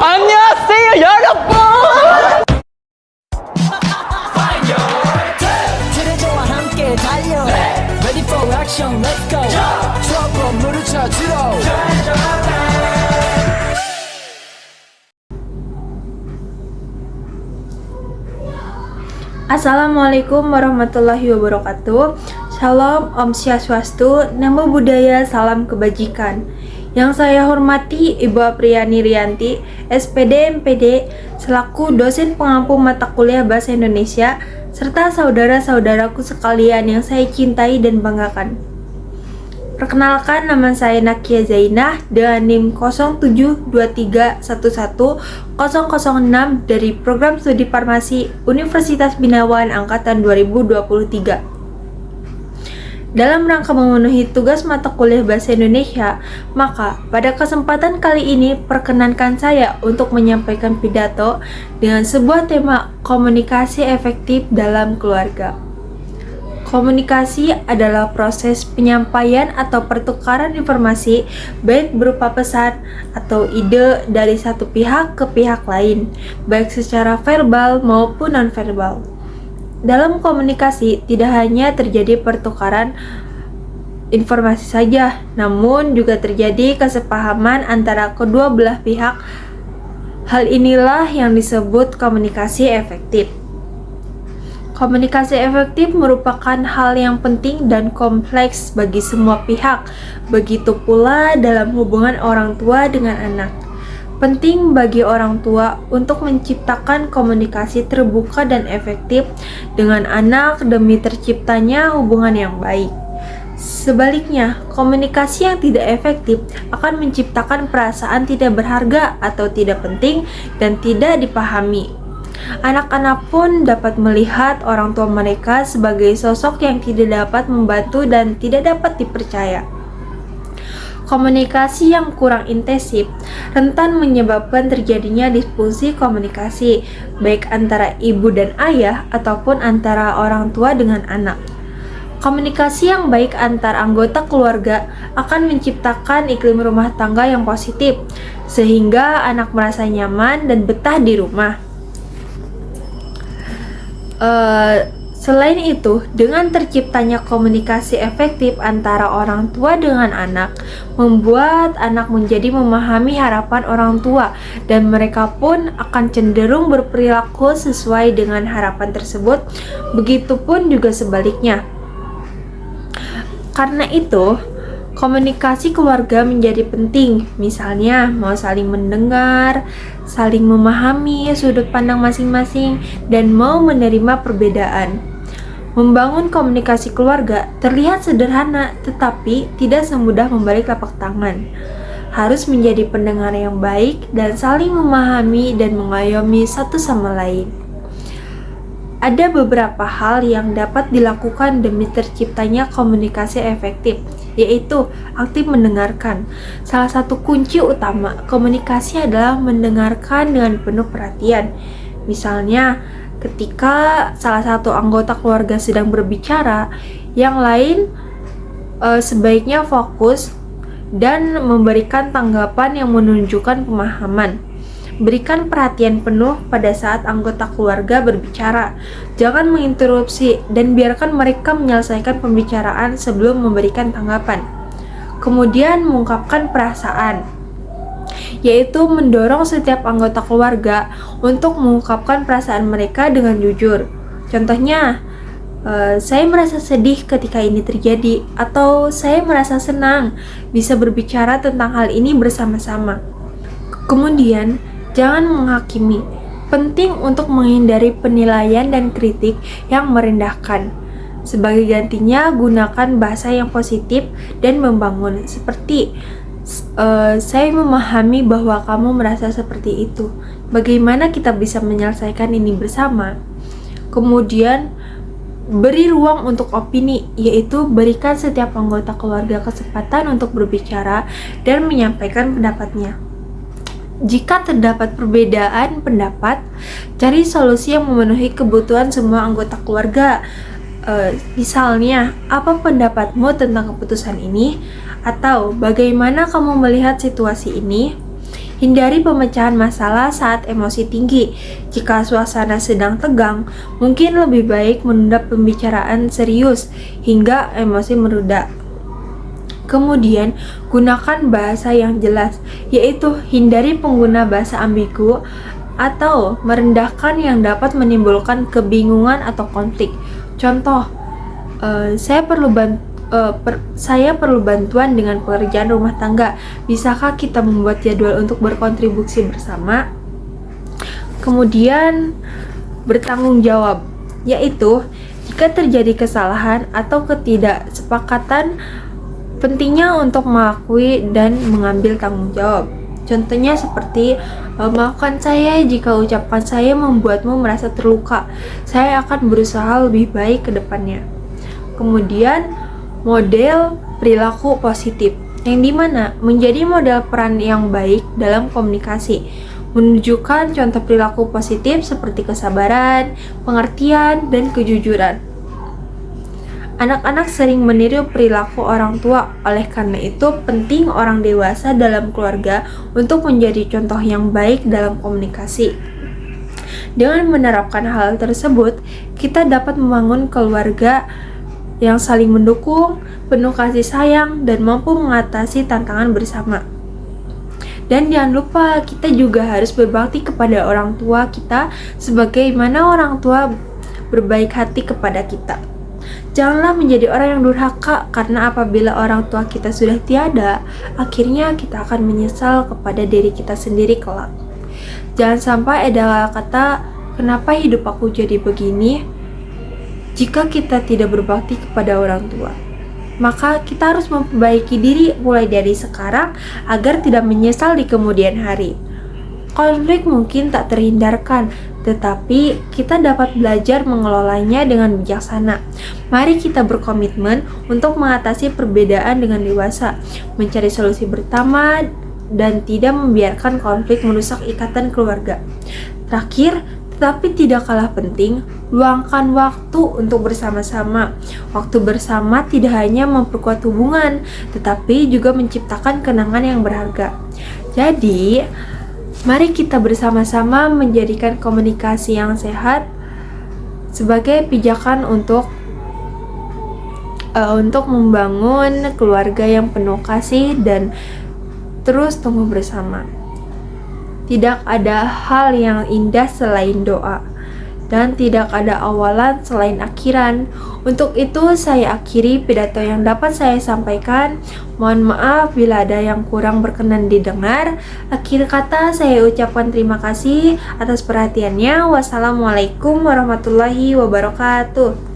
안녕하세요 여러분. 트레저와 함께 달려 Ready for action let's go 트럭으로 물을 찾으러 Assalamualaikum warahmatullahi wabarakatuh. Shalom, Om Swastiastu, Namo Buddhaya, salam kebajikan. Yang saya hormati Ibu Apriani Rianti, SPD MPD, selaku dosen pengampu mata kuliah Bahasa Indonesia, serta saudara-saudaraku sekalian yang saya cintai dan banggakan. Perkenalkan, nama saya Nakia Zainah dengan NIM 0723110006 dari Program Studi Farmasi Universitas Binawan Angkatan 2023. Dalam rangka memenuhi tugas mata kuliah Bahasa Indonesia, maka pada kesempatan kali ini perkenankan saya untuk menyampaikan pidato dengan sebuah tema komunikasi efektif dalam keluarga. Komunikasi adalah proses penyampaian atau pertukaran informasi baik berupa pesan atau ide dari satu pihak ke pihak lain, baik secara verbal maupun nonverbal. Dalam komunikasi tidak hanya terjadi pertukaran informasi saja, namun juga terjadi kesepahaman antara kedua belah pihak. Hal inilah yang disebut komunikasi efektif. Komunikasi efektif merupakan hal yang penting dan kompleks bagi semua pihak, begitu pula dalam hubungan orang tua dengan anak. Penting bagi orang tua untuk menciptakan komunikasi terbuka dan efektif dengan anak demi terciptanya hubungan yang baik. Sebaliknya, komunikasi yang tidak efektif akan menciptakan perasaan tidak berharga atau tidak penting dan tidak dipahami. Anak-anak pun dapat melihat orang tua mereka sebagai sosok yang tidak dapat membantu dan tidak dapat dipercaya. Komunikasi yang kurang intensif rentan menyebabkan terjadinya disfungsi komunikasi, baik antara ibu dan ayah ataupun antara orang tua dengan anak. Komunikasi yang baik antar anggota keluarga akan menciptakan iklim rumah tangga yang positif, sehingga anak merasa nyaman dan betah di rumah. Selain itu, dengan terciptanya komunikasi efektif antara orang tua dengan anak, membuat anak menjadi memahami harapan orang tua dan mereka pun akan cenderung berperilaku sesuai dengan harapan tersebut. Begitupun juga sebaliknya. Karena itu, komunikasi keluarga menjadi penting, misalnya mau saling mendengar, saling memahami sudut pandang masing-masing, dan mau menerima perbedaan. Membangun komunikasi keluarga terlihat sederhana, tetapi tidak semudah membalik telapak tangan. Harus menjadi pendengar yang baik dan saling memahami dan mengayomi satu sama lain. Ada beberapa hal yang dapat dilakukan demi terciptanya komunikasi efektif, yaitu aktif mendengarkan. Salah satu kunci utama komunikasi adalah mendengarkan dengan penuh perhatian. Misalnya, ketika salah satu anggota keluarga sedang berbicara, yang lain sebaiknya fokus dan memberikan tanggapan yang menunjukkan pemahaman. Berikan perhatian penuh pada saat anggota keluarga berbicara. Jangan menginterupsi dan biarkan mereka menyelesaikan pembicaraan sebelum memberikan tanggapan. Kemudian mengungkapkan perasaan, yaitu mendorong setiap anggota keluarga untuk mengungkapkan perasaan mereka dengan jujur. Contohnya, saya merasa sedih ketika ini terjadi, atau saya merasa senang bisa berbicara tentang hal ini bersama-sama. Kemudian, jangan menghakimi. Penting untuk menghindari penilaian dan kritik yang merendahkan. Sebagai gantinya, gunakan bahasa yang positif dan membangun, seperti saya memahami bahwa kamu merasa seperti itu. Bagaimana kita bisa menyelesaikan ini bersama? Kemudian, beri ruang untuk opini, yaitu berikan setiap anggota keluarga kesempatan untuk berbicara dan menyampaikan pendapatnya. Jika terdapat perbedaan pendapat, cari solusi yang memenuhi kebutuhan semua anggota keluarga. Misalnya, apa pendapatmu tentang keputusan ini? Atau bagaimana kamu melihat situasi ini? Hindari pemecahan masalah saat emosi tinggi. Jika suasana sedang tegang, mungkin lebih baik menunda pembicaraan serius hingga emosi mereda. Kemudian, gunakan bahasa yang jelas, yaitu hindari pengguna bahasa ambigu atau merendahkan yang dapat menimbulkan kebingungan atau konflik. Contoh, saya perlu bantuan dengan pekerjaan rumah tangga. Bisakah kita membuat jadwal untuk berkontribusi bersama? Kemudian bertanggung jawab, yaitu jika terjadi kesalahan atau ketidaksepakatan, pentingnya untuk mengakui dan mengambil tanggung jawab. Contohnya seperti, maafkan saya jika ucapan saya membuatmu merasa terluka. Saya akan berusaha lebih baik ke depannya. Kemudian model perilaku positif, yang dimana menjadi model peran yang baik dalam komunikasi, menunjukkan contoh perilaku positif seperti kesabaran, pengertian, dan kejujuran. Anak-anak sering meniru perilaku orang tua, oleh karena itu penting orang dewasa dalam keluarga untuk menjadi contoh yang baik dalam komunikasi. Dengan menerapkan hal tersebut, kita dapat membangun keluarga yang saling mendukung, penuh kasih sayang, dan mampu mengatasi tantangan bersama. Dan jangan lupa, kita juga harus berbakti kepada orang tua kita sebagaimana orang tua berbaik hati kepada kita. Janganlah menjadi orang yang durhaka, karena apabila orang tua kita sudah tiada, akhirnya kita akan menyesal kepada diri kita sendiri kelak. Jangan sampai ada kata, kenapa hidup aku jadi begini? Jika kita tidak berbakti kepada orang tua, maka kita harus memperbaiki diri mulai dari sekarang agar tidak menyesal di kemudian hari. Konflik mungkin tak terhindarkan, tetapi kita dapat belajar mengelolanya dengan bijaksana. Mari kita berkomitmen untuk mengatasi perbedaan dengan dewasa, mencari solusi bersama, dan tidak membiarkan konflik merusak ikatan keluarga. Terakhir, tapi tidak kalah penting, luangkan waktu untuk bersama-sama. Waktu bersama tidak hanya memperkuat hubungan, tetapi juga menciptakan kenangan yang berharga. Jadi, mari kita bersama-sama menjadikan komunikasi yang sehat sebagai pijakan untuk membangun keluarga yang penuh kasih dan terus tumbuh bersama. Tidak ada hal yang indah selain doa, dan tidak ada awalan selain akhiran. Untuk itu saya akhiri pidato yang dapat saya sampaikan. Mohon maaf bila ada yang kurang berkenan didengar. Akhir kata saya ucapkan terima kasih atas perhatiannya. Wassalamualaikum warahmatullahi wabarakatuh.